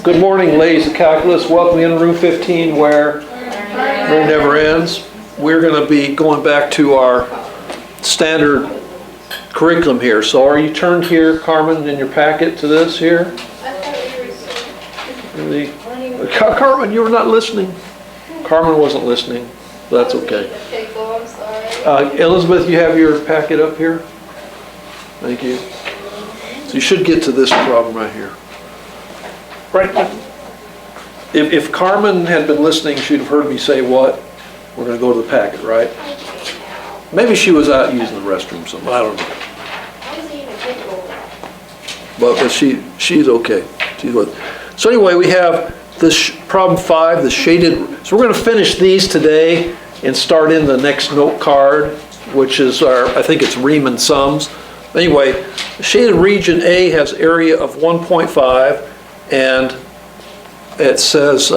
Good morning, ladies of calculus. Welcome in room 15 where learning never ends. We're going to be going back to our standard curriculum here. So are you turned here, Carmen, in your packet to this here? Carmen, you were not listening. Carmen wasn't listening. That's okay. Elizabeth, you have your packet up here? Thank you. So you should get to this problem right here. Right. If Carmen had been listening, she'd have heard me say what? We're going to go to the packet, right? Maybe she was out using the restroom, so I don't know. But she's okay. She's with. So anyway, we have this problem 5, the shaded. So we're going to finish these today and start in the next note card, which is our, I think it's Riemann sums. Anyway, the shaded region A has area of 1.5, and it says,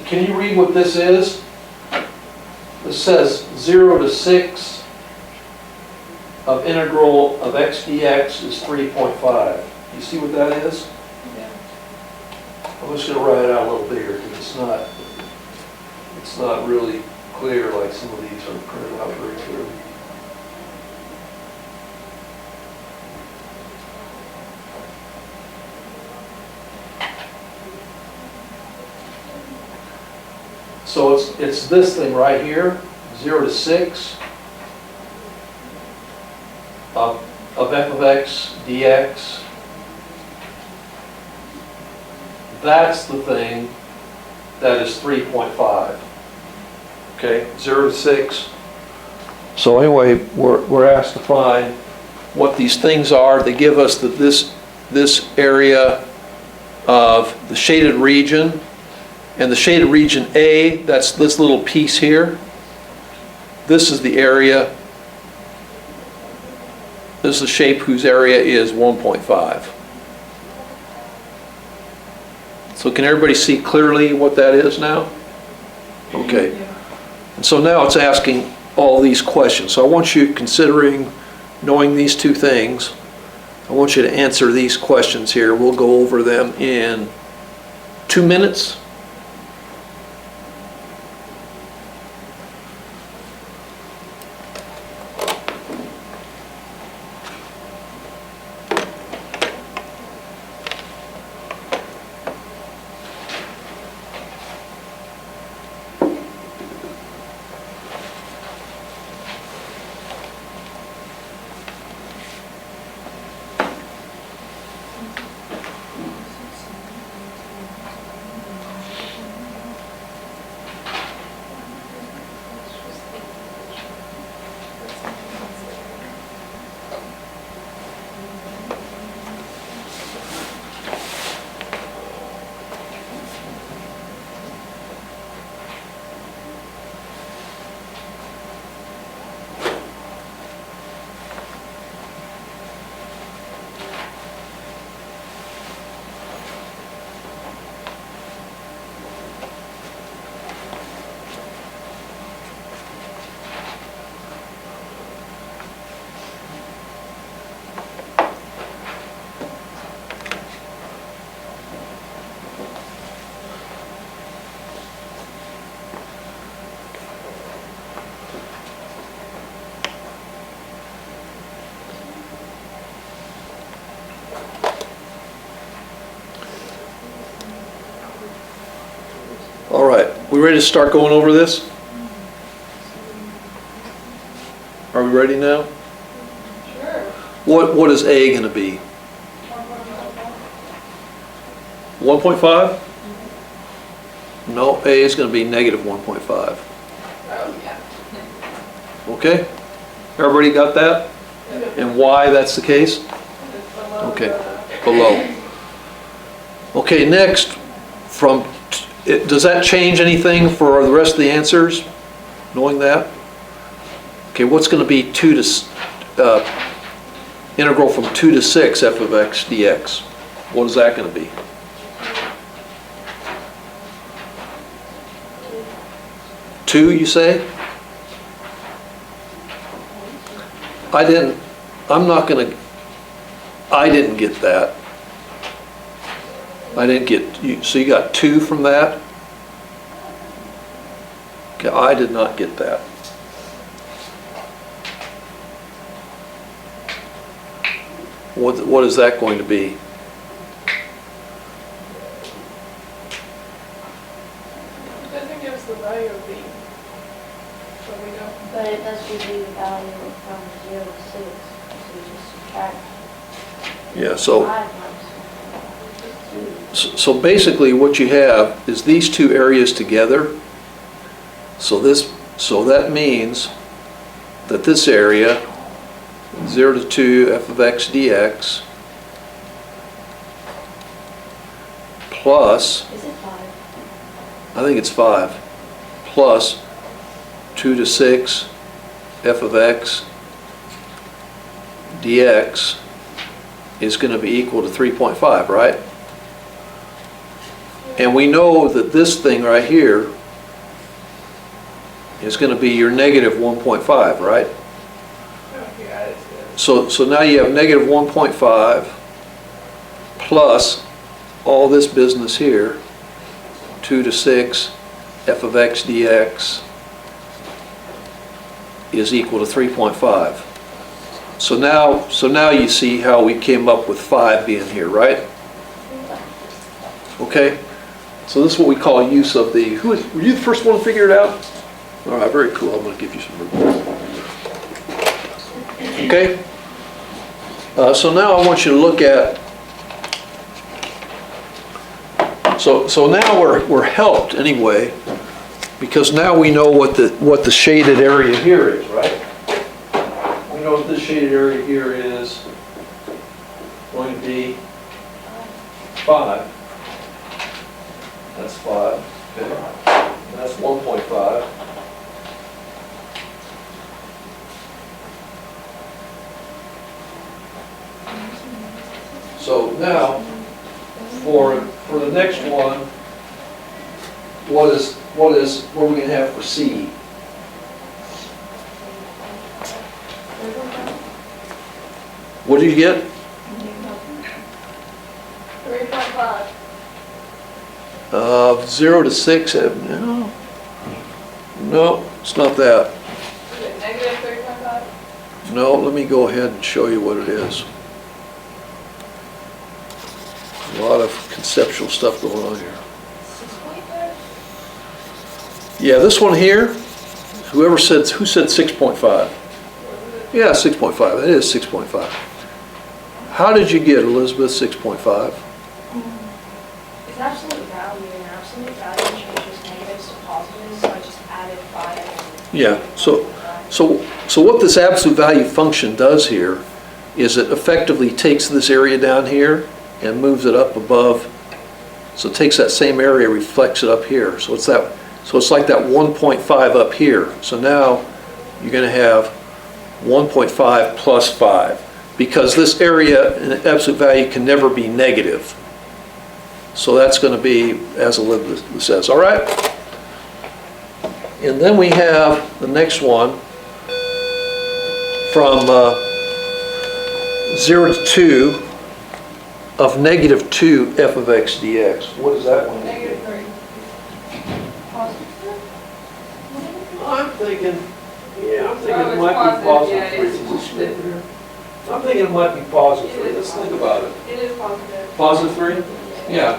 can you read what this is? It says 0 to 6 of integral of x dx is 3.5. You see what that is? Yeah. I'm just going to write it out a little bigger because it's not really clear like some of these are printed out very clearly. So it's this thing right here, 0 to 6 of f of x dx. That's the thing that is 3.5. Okay, 0 to 6. So anyway, we're asked to find what these things are. They give us that this area of the shaded region. And the shaded region A, that's this little piece here. This is the area. This is the shape whose area is 1.5. So can everybody see clearly what that is now? Okay. And so now it's asking all these questions. So I want you, considering knowing these two things, I want you to answer these questions here. We'll go over them in 2 minutes. All right, we ready to start going over this? Are we ready now? Sure. What is A going to be? 1.5? No, A is going to be negative 1.5. Oh, yeah. Okay? Everybody got that? And why that's the case? Okay, below. Okay, next, does that change anything for the rest of the answers, knowing that? Okay, what's going to be integral from 2 to 6 f of x dx? What is that going to be? Two, you say? I'm not going to I didn't get that. I didn't get, so you got 2 from that? Okay, I did not get that. What is that going to be? It doesn't give us the value of B. So we don't. But it does give you the value from 0 to 6, so you just subtract Yeah, so 5 minus 2. So basically what you have is these 2 areas together. So that means that this area, 0 to 2 f of x dx, plus, Is it 5? I think it's 5, plus 2 to 6 f of x dx is going to be equal to 3.5, right? And we know that this thing right here is going to be your negative 1.5, right? Oh, you add it to it. So now you have negative 1.5 plus all this business here, 2 to 6 f of x dx is equal to 3.5. So now you see how we came up with 5 being here, right? Okay? So this is what we call use of the, were you the first one to figure it out? All right, very cool. I'm going to give you some room. Okay? So now I want you to look at, so now we're helped anyway, because now we know what the shaded area here is, right? We know what this shaded area here is going to be 5. That's 5. Okay. And that's 1.5. So now, for the next one, what are we going to have for C? What did you get? 3.5. 0 to 6, no, it's not that. Is it negative 3.5? No, let me go ahead and show you what it is. A lot of conceptual stuff going on here. 6.5? Yeah, this one here, who said 6.5? Yeah, 6.5, it is 6.5. How did you get, Elizabeth, 6.5? It's absolute value, and absolute value changes negatives to positives, so I just added 5. Yeah, so what this absolute value function does here is it effectively takes this area down here and moves it up above. So it takes that same area, reflects it up here. So it's like that 1.5 up here. So now you're going to have 1.5 plus 5, because this area in absolute value can never be negative. So that's going to be as Elizabeth says. All right? And then we have the next one from 0 to 2 of negative 2 f of x dx. What is that one? Negative 3. I'm thinking it it's might be positive, positive yeah, it is 3. Is it split here? I'm thinking it might be positive 3. Let's think about it. It is positive. Positive 3? Yeah.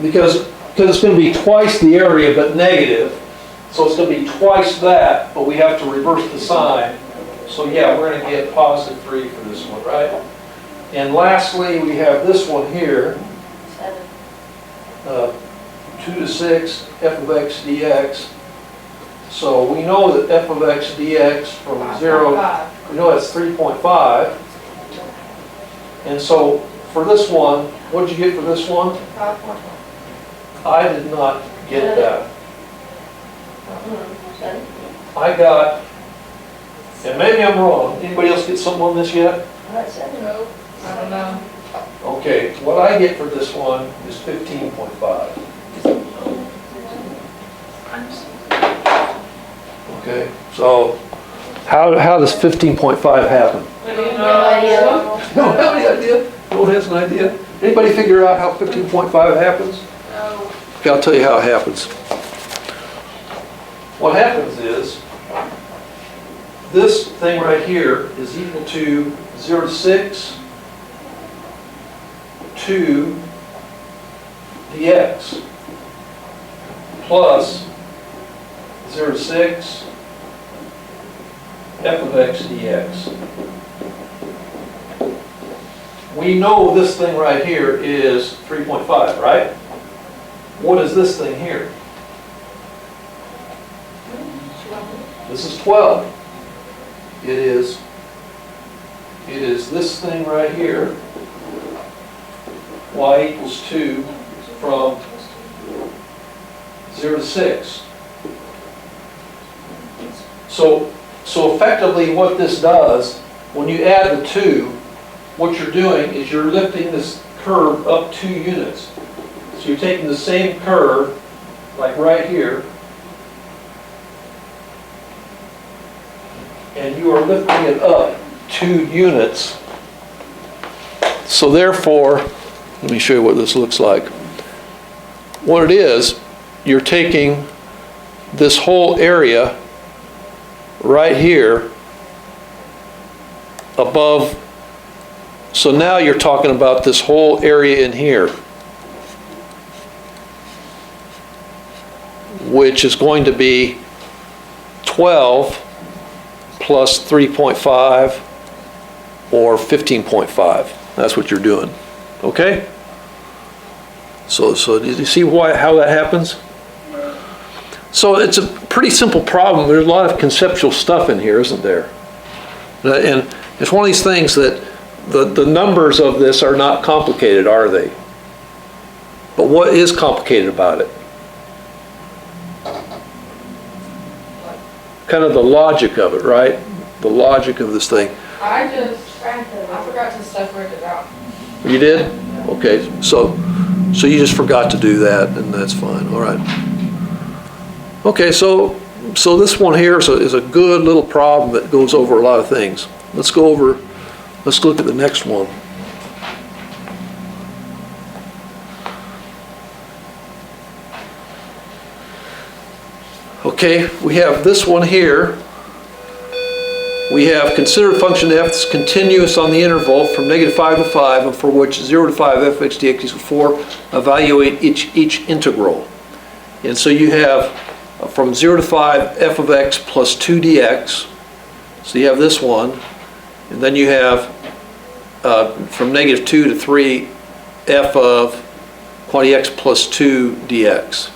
Because it's going to be twice the area but negative. So it's going to be twice that, but we have to reverse the sign. So yeah, we're going to get positive 3 for this one, right? And lastly, we have this one here, 7. 2 to 6 f of x dx. So we know that f of x dx from 0, 5.5. we know that's 3.5. And so for this one, what did you get for this one? 5.1. I did not get that. 7. I got, and maybe I'm wrong, anybody else get something on this yet? Alright, 7. No, I don't know. Okay, what I get for this one is 15.5. Okay, so How does 15.5 happen? I don't No know. idea. No one has any idea? No one has an idea? Anybody figure out how 15.5 happens? No. Okay, I'll tell you how it happens. What happens is, this thing right here is equal to 0 to 6, 2 dx, plus 0 to 6, f of x dx. We know this thing right here is 3.5, right? What is this thing here? This is 12. It is this thing right here, y equals 2 from 0 to 6. So effectively what this does, when you add the 2, what you're doing is you're lifting this curve up 2 units. So you're taking the same curve, like right here, and you are lifting it up 2 units. So therefore, let me show you what this looks like. What it is, you're taking this whole area right here above. So now you're talking about this whole area in here, which is going to be 12 plus 3.5 or 15.5. That's what you're doing. Okay? So did you see how that happens? So it's a pretty simple problem. There's a lot of conceptual stuff in here, isn't there? And it's one of these things that the numbers of this are not complicated, are they? But what is complicated about it? Kind of the logic of it, right? The logic of this thing. I forgot to separate it out. You did? Okay, so you just forgot to do that, and that's fine, all right. Okay, so this one here is a good little problem that goes over a lot of things. Let's look at the next one. Okay, we have this one here. We have considered function f is continuous on the interval from -5 to 5, and for which 0 to 5 f of x dx equals 4. Evaluate each integral. And so you have from 0 to 5 f of x plus 2 dx. So you have this one. And then you have from -2 to 3 f of quantity x plus 2 dx.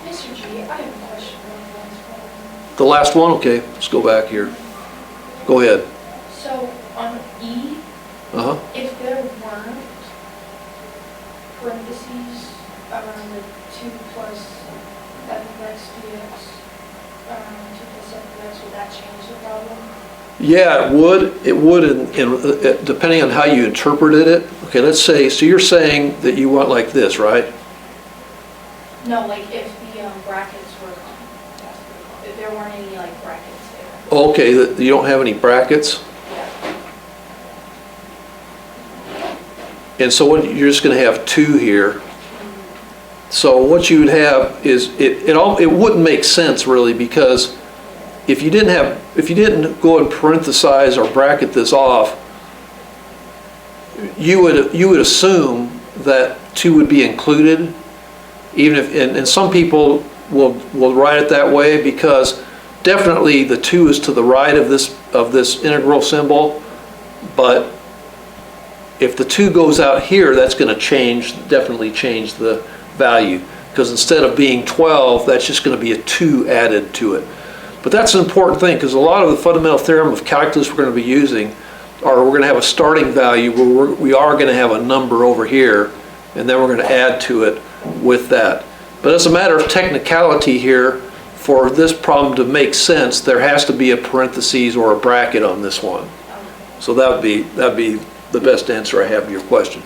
Mr. G, I have a question on this one. The last one? Okay, let's go back here. Go ahead. So on E, Uh-huh. if there weren't parentheses around the 2 plus f of x dx, 2 plus f of x, would that change the problem? Yeah, it would. It would, depending on how you interpreted it. Okay, let's say, so you're saying that you want like this, right? No, like if the brackets were gone, if there weren't any like brackets there. Okay, that you don't have any brackets. And so what, you're just going to have 2 here. So what you would have is, it wouldn't make sense really, because if you didn't go and parenthesize or bracket this off, you would assume that 2 would be included, even if, and some people will write it that way, because definitely the 2 is to the right of this integral symbol, but if the 2 goes out here, that's going to definitely change the value, because instead of being 12, that's just going to be a 2 added to it. But that's an important thing, because a lot of the fundamental theorem of calculus we're going to be using are, we're going to have a starting value where we are going to have a number over here, and then we're going to add to it with that. But as a matter of technicality here, for this problem to make sense, there has to be a parentheses or a bracket on this one. So that'd be the best answer I have to your question.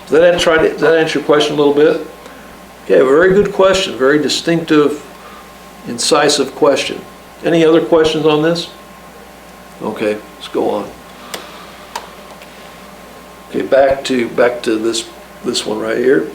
Does that answer your question a little bit? Okay, very good question. Very distinctive incisive question. Any other questions on this? Okay, let's go on. Okay, back to this one right here.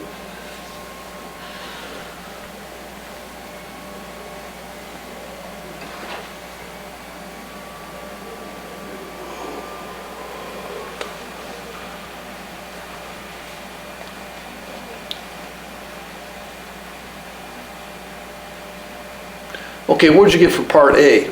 Okay, what did you get for part A?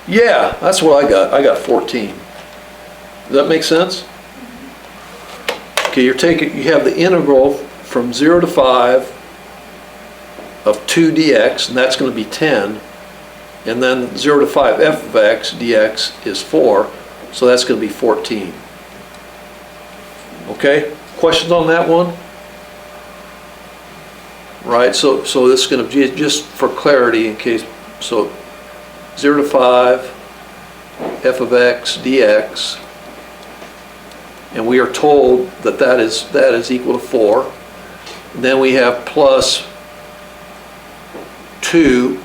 Yeah, that's what I got. I got 14. Does that make sense? Okay, you have the integral from 0 to 5 of 2 dx, and that's going to be 10. And then 0 to 5 f of x dx is 4, so that's going to be 14. Okay, questions on that one? Right, so this is going to be, just for clarity in case, so 0 to 5 f of x dx, and we are told that that is equal to 4. And then we have plus 2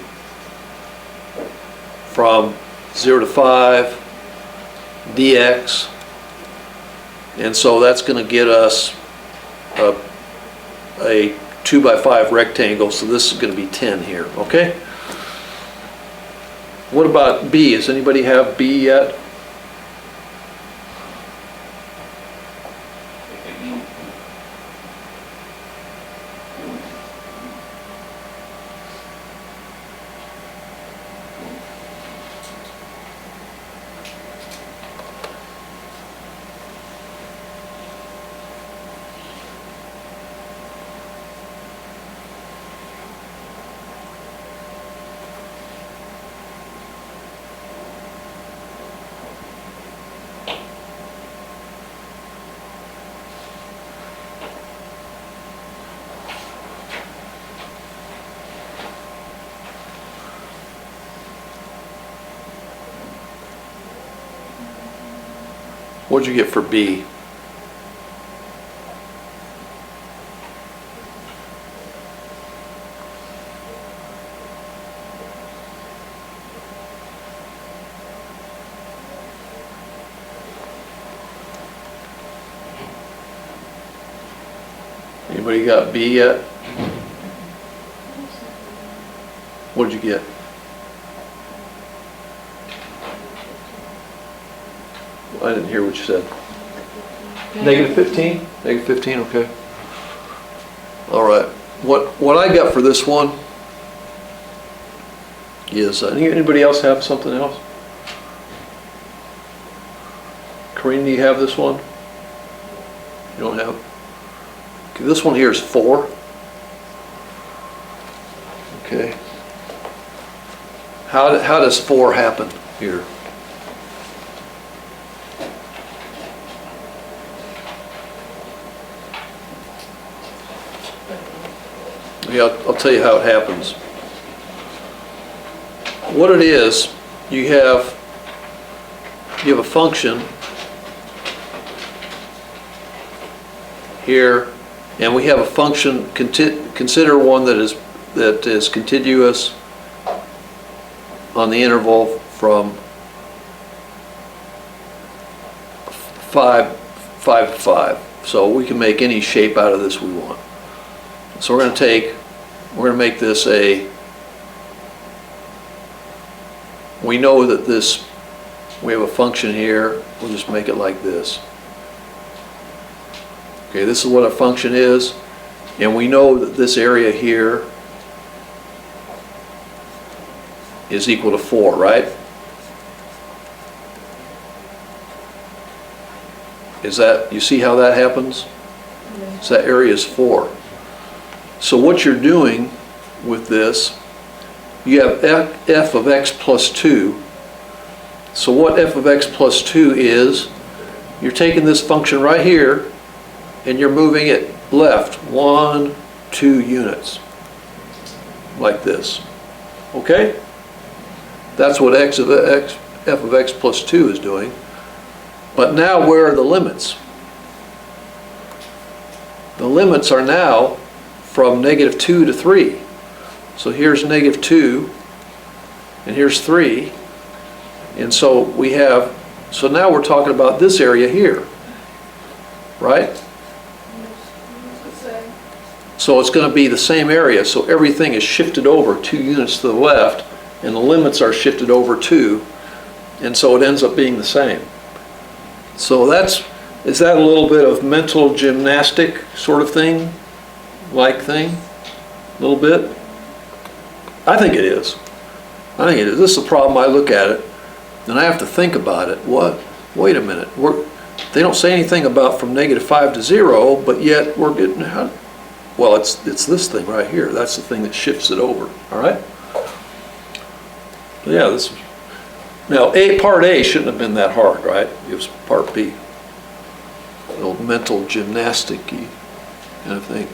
from 0 to 5 dx, and so that's going to get us a 2 by 5 rectangle, so this is going to be 10 here, okay? What about B? Does anybody have B yet? What did you get for B? Anybody got B yet? What did you get? I didn't hear what you said. Negative 15? Negative 15, okay. All right. What I got for this one is, anybody else have something else? Corinne, do you have this one? You don't have? Okay, this one here is 4. Okay. How does 4 happen here? Yeah, I'll tell you how it happens. What it is, you have a function here, and we have a function. Consider one that is contiguous on the interval from 5 to 5. So we can make any shape out of this we want. So we're going to make this we know that we have a function here, we'll just make it like this. Okay, this is what a function is, and we know that this area here is equal to 4, right? You see how that happens? So that area is 4. So what you're doing with this, you have f of x plus 2. So what f of x plus 2 is, you're taking this function right here and you're moving it left 1, 2 units. like this. Okay? That's what f of x plus 2 is doing. But now where are the limits? The limits are now from negative 2 to 3. So here's negative 2, and here's 3. And so we have, so now we're talking about this area here, right? It's the same. So it's going to be the same area, so everything is shifted over 2 units to the left, and the limits are shifted over 2, and so it ends up being the same. So is that a little bit of mental gymnastic sort of thing? Like thing? A little bit? I think it is. I think it is. This is the problem. I look at it, and I have to think about it. What? Wait a minute. They don't say anything about from negative 5 to 0, but yet we're getting, well, it's this thing right here. That's the thing that shifts it over. All right? But yeah, now part A shouldn't have been that hard, right? It was part B. A little mental gymnastic-y kind of thing.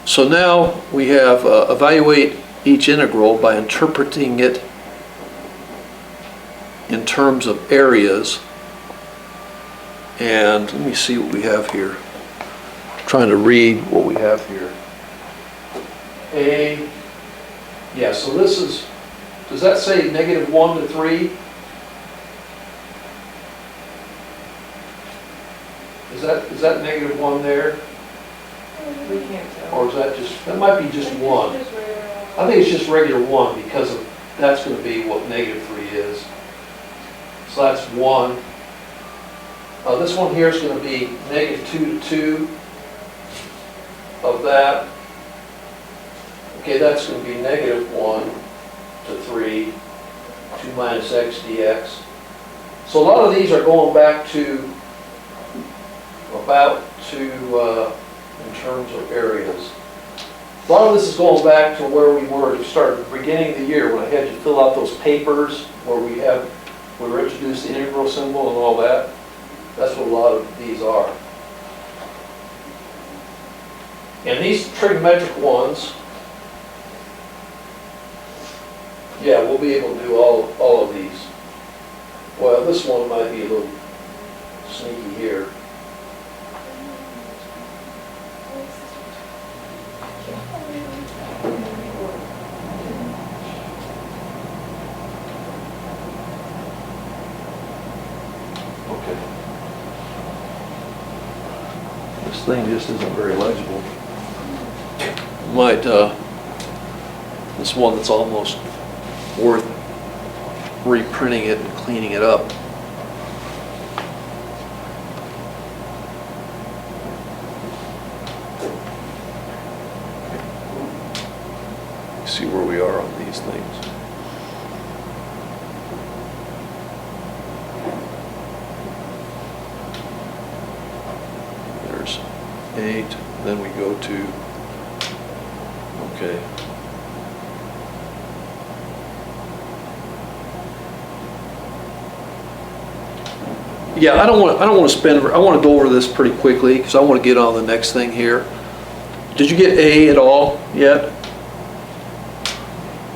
So now we have evaluate each integral by interpreting it in terms of areas. And let me see what we have here. I'm trying to read what we have here. Yeah, so this is, does that say negative 1 to 3? Is that negative 1 there? We can't tell. Or is that might be just 1. I think it's just regular 1 because that's going to be what negative 3 is. So that's 1. This one here is going to be negative 2 to 2 of that. Okay, that's going to be negative 1 to 3, 2 minus x dx. So a lot of these are going back to in terms of areas. A lot of this is going back to where we were to start at the beginning of the year when I had you fill out those papers where we were introduced the integral symbol and all that. That's what a lot of these are. And these trigonometric ones, yeah, we'll be able to do all of these. Well, this one might be a little sneaky here. Okay. This thing just isn't very legible. Might, this one that's almost worth reprinting it and cleaning it up. See where we are on these things. There's 8, then we go to, okay. Yeah, I don't want to go over this pretty quickly because I want to get on the next thing here. Did you get A at all yet?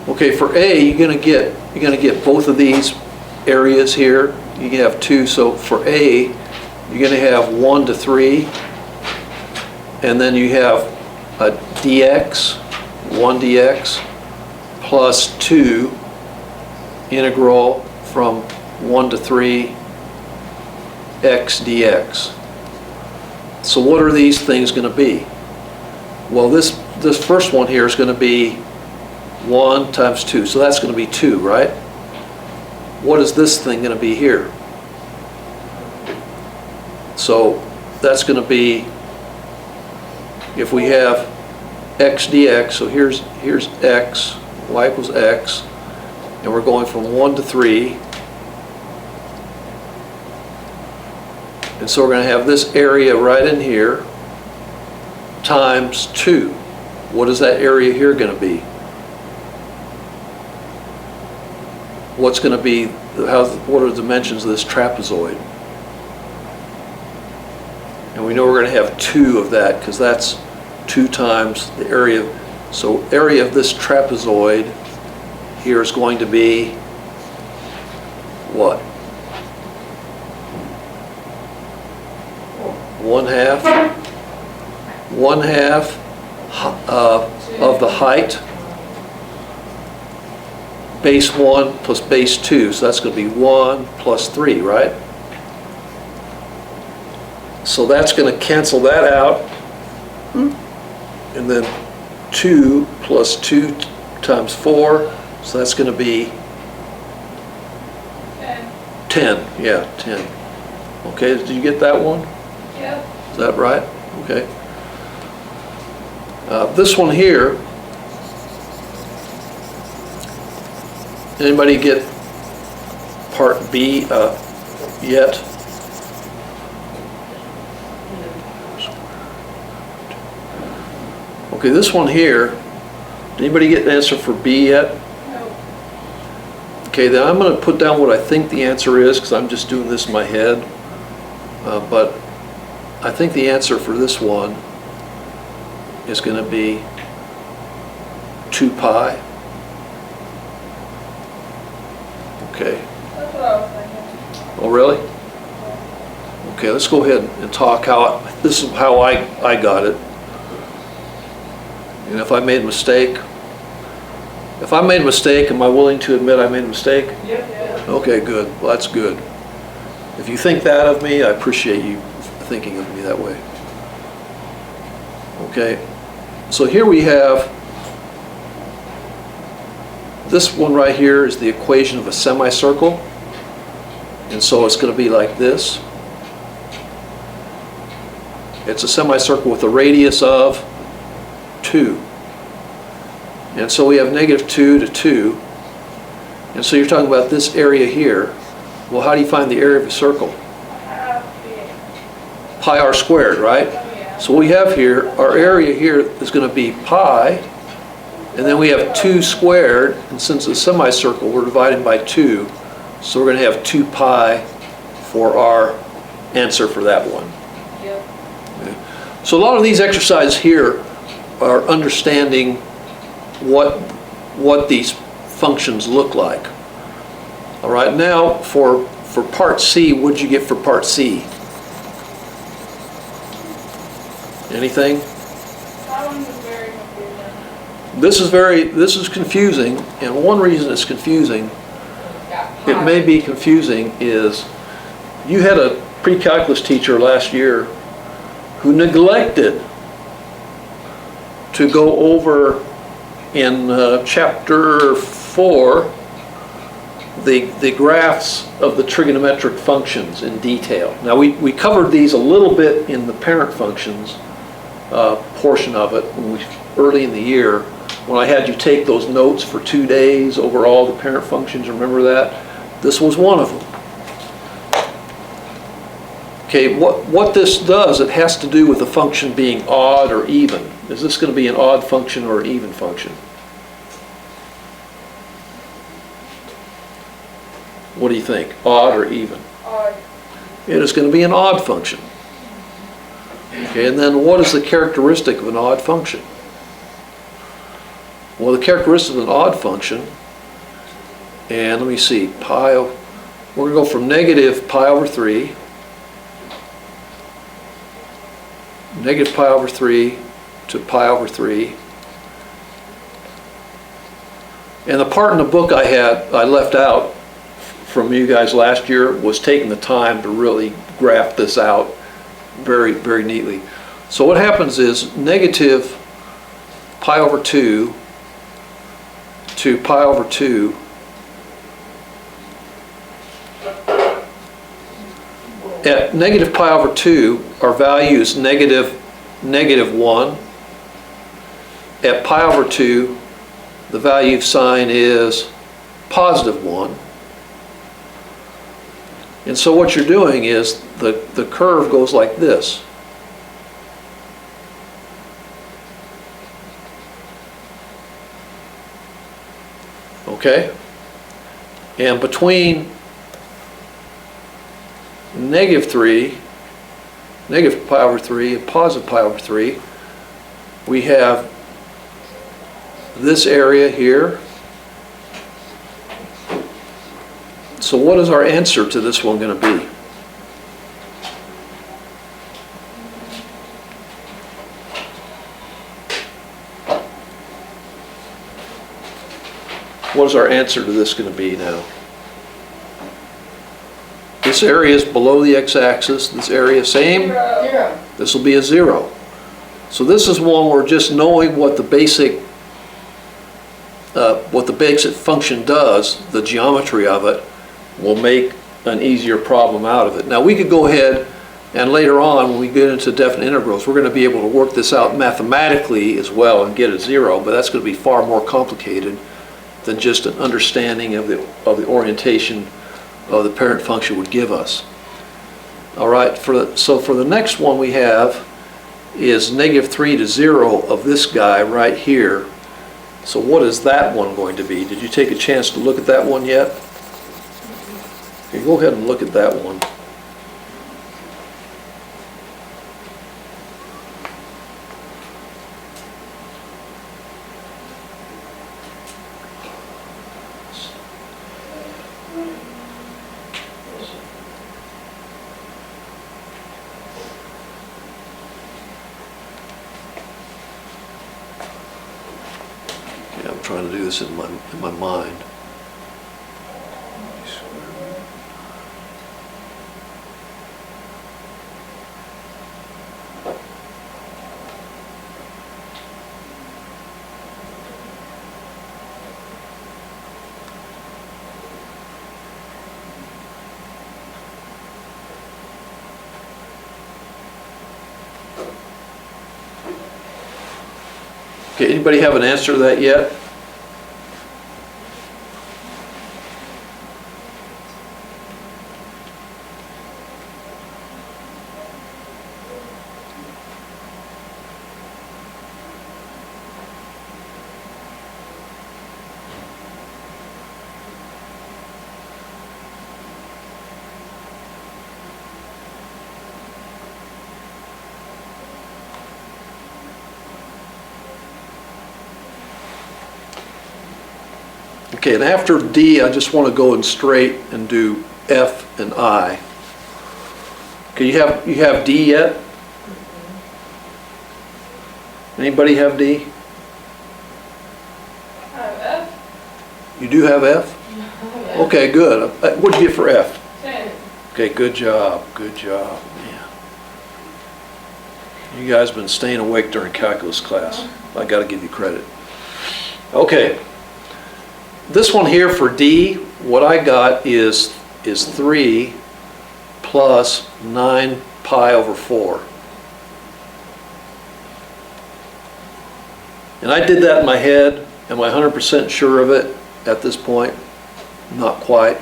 Okay, for A, you're gonna get both of these areas here. You can have 2. So for A, you're gonna have 1 to 3, and then you have a dx, 1 dx, plus 2 integral from 1 to 3 x dx. So what are these things going to be? Well, this first one here is going to be 1 times 2, so that's going to be 2, right? What is this thing going to be here? So that's going to be, if we have x dx, so here's x, y equals x, and we're going from 1 to 3. And so we're going to have this area right in here times 2. What is that area here going to be? What's going to be, what are the dimensions of this trapezoid? And we know we're going to have 2 of that because that's 2 times the area. So area of this trapezoid here is going to be what? 1/2 of the height, base 1 plus base 2, so that's going to be 1 plus 3, right? So that's going to cancel that out, and then 2 plus 2 times 4, so that's going to be 10, yeah, 10. Okay, did you get that one? Yep. Is that right? Okay. This one here, anybody get part B yet? Okay, this one here, did anybody get the answer for B yet? No. Okay, then I'm going to put down what I think the answer is, because I'm just doing this in my head. But I think the answer for this one is going to be 2 pi. Okay. That's what I was thinking. Oh, really? Okay, let's go ahead and talk this is how I got it. And if I made a mistake, am I willing to admit I made a mistake? Yep. Okay, good. Well, that's good. If you think that of me, I appreciate you thinking of me that way. Okay, so here we have, this one right here is the equation of a semicircle. And so it's going to be like this. It's a semicircle with a radius of 2. And so we have -2 to 2. And so you're talking about this area here. Well, how do you find the area of a circle? Pi r squared, right? So we have here, our area here is going to be pi, and then we have 2 squared, and since it's a semicircle, we're dividing by 2, so we're going to have 2 pi for our answer for that one. Yep. Okay. So a lot of these exercises here are understanding what these functions look like. All right, now for part C, what did you get for part C? Anything? That one was very confusing. This is confusing, and one reason it's confusing, it may be confusing, is you had a pre-calculus teacher last year who neglected to go over in chapter 4 the graphs of the trigonometric functions in detail. Now we covered these a little bit in the parent functions portion of it early in the year, when I had you take those notes for 2 days over all the parent functions. Remember that? This was one of them. Okay, what this does, it has to do with the function being odd or even. Is this going to be an odd function or an even function? What do you think? Odd or even? Odd. It is going to be an odd function. Okay, and then what is the characteristic of an odd function? Well, the characteristic of an odd function, and let me see, we're going to go from negative pi over 3 to pi over 3. And the part in the book I left out from you guys last year was taking the time to really graph this out very, very neatly. So what happens is negative pi over 2 to pi over 2 at negative pi over 2, our value is negative 1. At pi over 2, the value of sign is positive 1. And so what you're doing is the curve goes like this. Okay? And between negative pi over 3 and positive pi over 3, we have this area here. So what is our answer to this one going to be? What is our answer to this going to be now? This area is below the x-axis. This area, same. Zero. This will be a 0. So this is one where just knowing what the basic function does, the geometry of it, will make an easier problem out of it. Now we could go ahead and later on, when we get into definite integrals, we're going to be able to work this out mathematically as well and get a 0, but that's going to be far more complicated than just an understanding of the orientation of the parent function would give us. All right, so for the next one we have is -3 to 0 of this guy right here. So what is that one going to be? Did you take a chance to look at that one yet? Okay, go ahead and look at that one. I'm trying to do this in my mind. Okay, anybody have an answer to that yet? Okay, and after D, I just want to go in straight and do F and I. Okay, you have D yet? Anybody have D? F. You do have F? Okay, good. What'd you get for F? 10. Okay, good job. Good job. Yeah. You guys have been staying awake during calculus class. I got to give you credit. Okay. This one here for D, what I got is 3 plus 9 pi over 4. And I did that in my head. Am I 100% sure of it at this point? Not quite.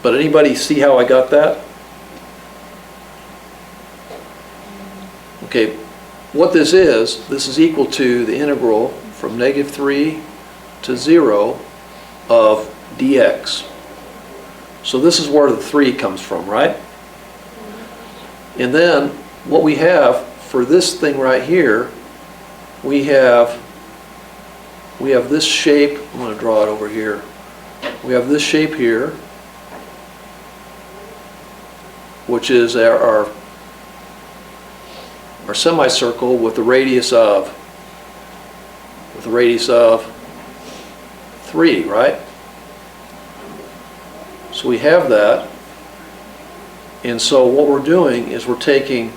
But anybody see how I got that? Okay, what this is equal to the integral from -3 to 0 of dx. So this is where the 3 comes from, right? And then what we have for this thing right here, we have this shape. I'm going to draw it over here. We have this shape here, which is our semicircle with the radius of 3, right? So we have that. And so what we're doing is we're taking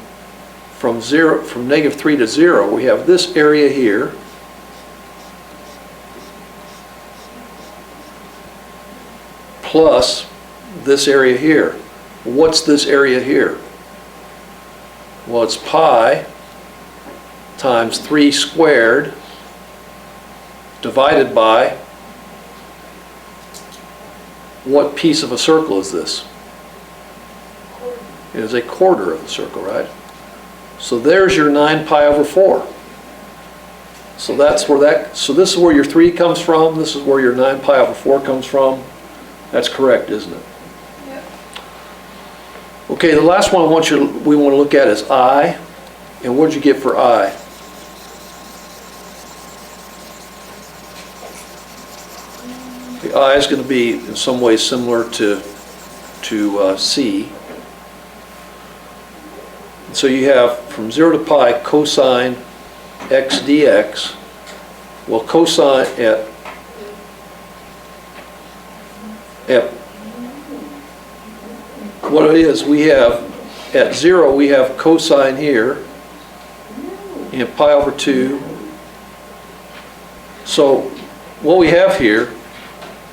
from -3 to 0, we have this area here, plus this area here. What's this area here? Well, it's pi times 3 squared divided by, what piece of a circle is this? It is a quarter of the circle, right? So there's your 9 pi over 4. So that's where so this is where your 3 comes from, this is where your 9 pi over 4 comes from. That's correct, isn't it? Yep. Okay, the last one we want to look at is I. And what did you get for I? I is going to be in some ways similar to C. So you have from 0 to pi cosine x dx. Well, cosine at what it is, we have at 0 we have cosine here and pi over 2. So what we have here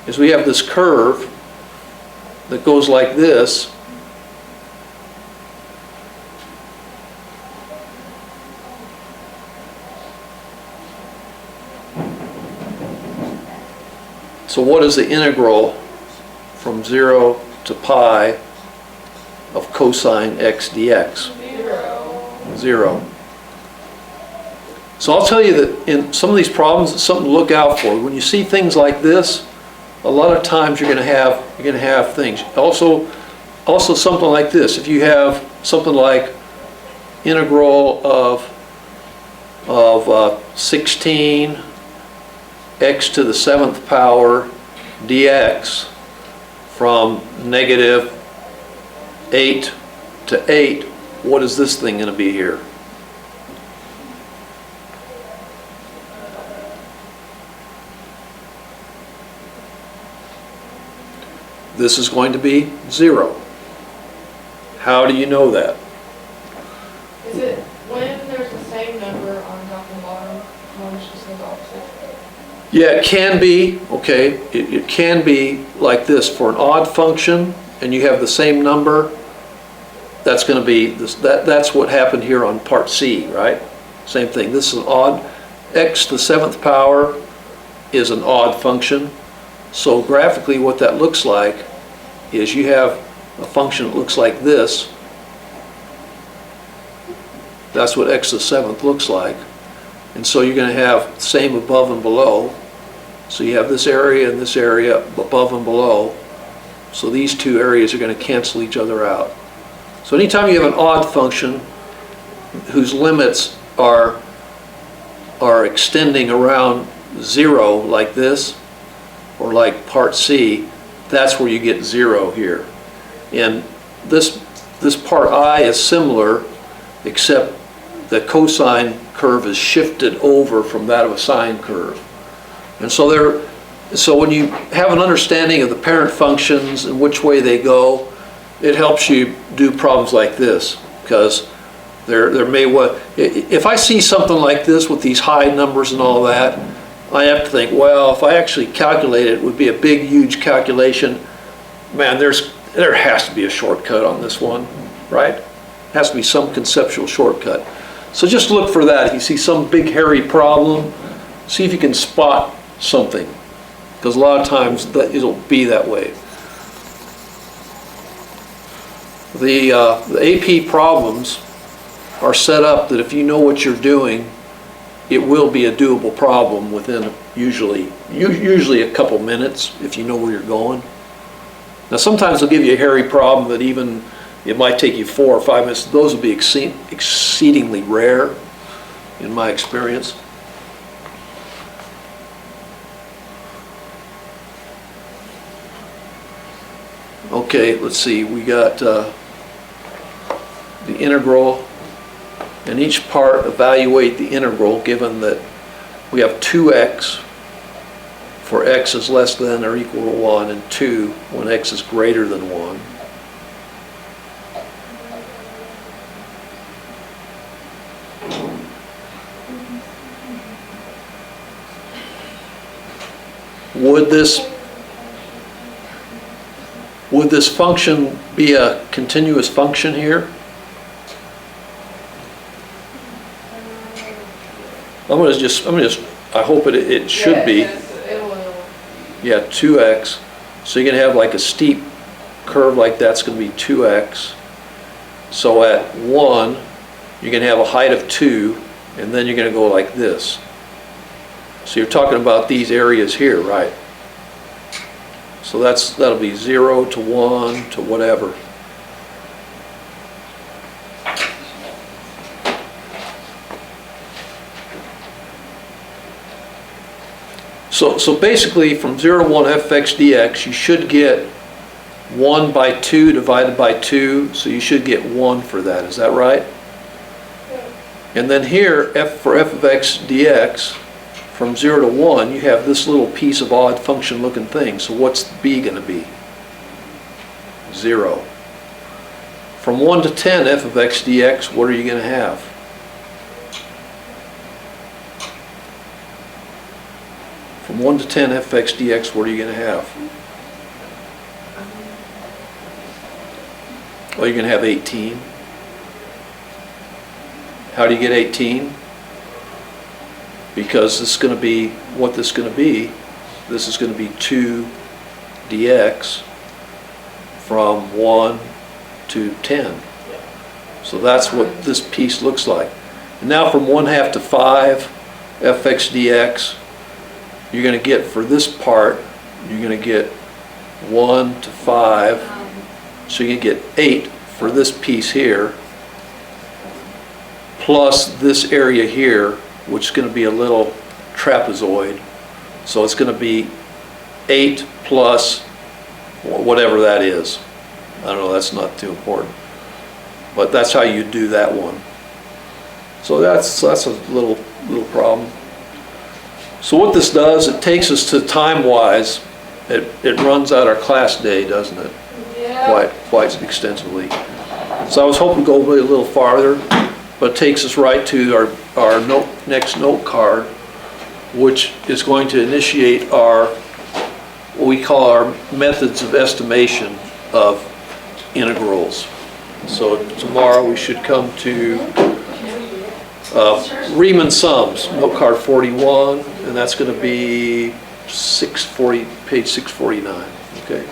is we have this curve that goes like this. So what is the integral from 0 to pi of cosine x dx? 0. So I'll tell you that in some of these problems, it's something to look out for. When you see things like this, a lot of times you're going to have things. Also something like this. If you have something like integral of 16 x to the 7th power dx from negative 8 to 8, what is this thing going to be here? This is going to be 0. How do you know that? Is it when there's the same number on top and bottom, one is just the opposite? Yeah, it can be, okay, it can be like this. For an odd function, and you have the same number, that's going to be, that's what happened here on part C, right? Same thing. This is an odd, x to the 7th power is an odd function. So graphically what that looks like is you have a function that looks like this. That's what x to the 7th looks like. And so you're going to have same above and below. So you have this area and this area above and below. So these two areas are going to cancel each other out. So anytime you have an odd function whose limits are extending around 0 like this, or like part C, that's where you get 0 here. And this part I is similar, except the cosine curve is shifted over from that of a sine curve. And so when you have an understanding of the parent functions and which way they go, it helps you do problems like this, because there may well, if I see something like this with these high numbers and all that, I have to think, well, if I actually calculate it, it would be a big, huge calculation. Man, there has to be a shortcut on this one, right? Has to be some conceptual shortcut. So just look for that. If you see some big, hairy problem, see if you can spot something, because a lot of times it'll be that way. The AP problems are set up that if you know what you're doing, it will be a doable problem within usually a couple minutes if you know where you're going. Now sometimes they'll give you a hairy problem that even it might take you 4 or 5 minutes. Those will be exceedingly rare in my experience. Okay, let's see, we got the integral, and each part evaluate the integral given that we have 2x for x is less than or equal to 1, and 2 when x is greater than 1. Would this function be a continuous function here? I hope it should be. It will. Yeah, 2x. So you're going to have like a steep curve like that's going to be 2x. So at 1, you're going to have a height of 2, and then you're going to go like this. So you're talking about these areas here, right? So that'll be 0 to 1 to whatever. So basically, from 0 to 1 f of x dx, you should get 1 by 2 divided by 2, so you should get 1 for that, is that right? And then here, for f of x dx, from 0 to 1, you have this little piece of odd function looking thing, so what's b going to be? 0. From 1 to 10 f of x dx, what are you going to have? From 1 to 10 f of x dx, what are you going to have? Well, you're going to have 18. How do you get 18? Because this is going to be, what this is going to be, this is going to be 2 dx from 1 to 10. So that's what this piece looks like. And now from 1/2 to 5 f of x dx, you're going to get, for this part, you're going to get 1 to 5, so you get 8 for this piece here, plus this area here, which is going to be a little trapezoid. So it's going to be 8 plus whatever that is. I don't know, that's not too important. But that's how you do that one. So that's a little problem. So what this does, it takes us to time-wise, it runs out our class day, doesn't it? Yeah. Quite extensively. So I was hoping to go a little farther, but it takes us right to our next note card, which is going to initiate what we call our methods of estimation of integrals. So tomorrow we should come to Riemann sums, note card 41, and that's going to be page 649. Okay.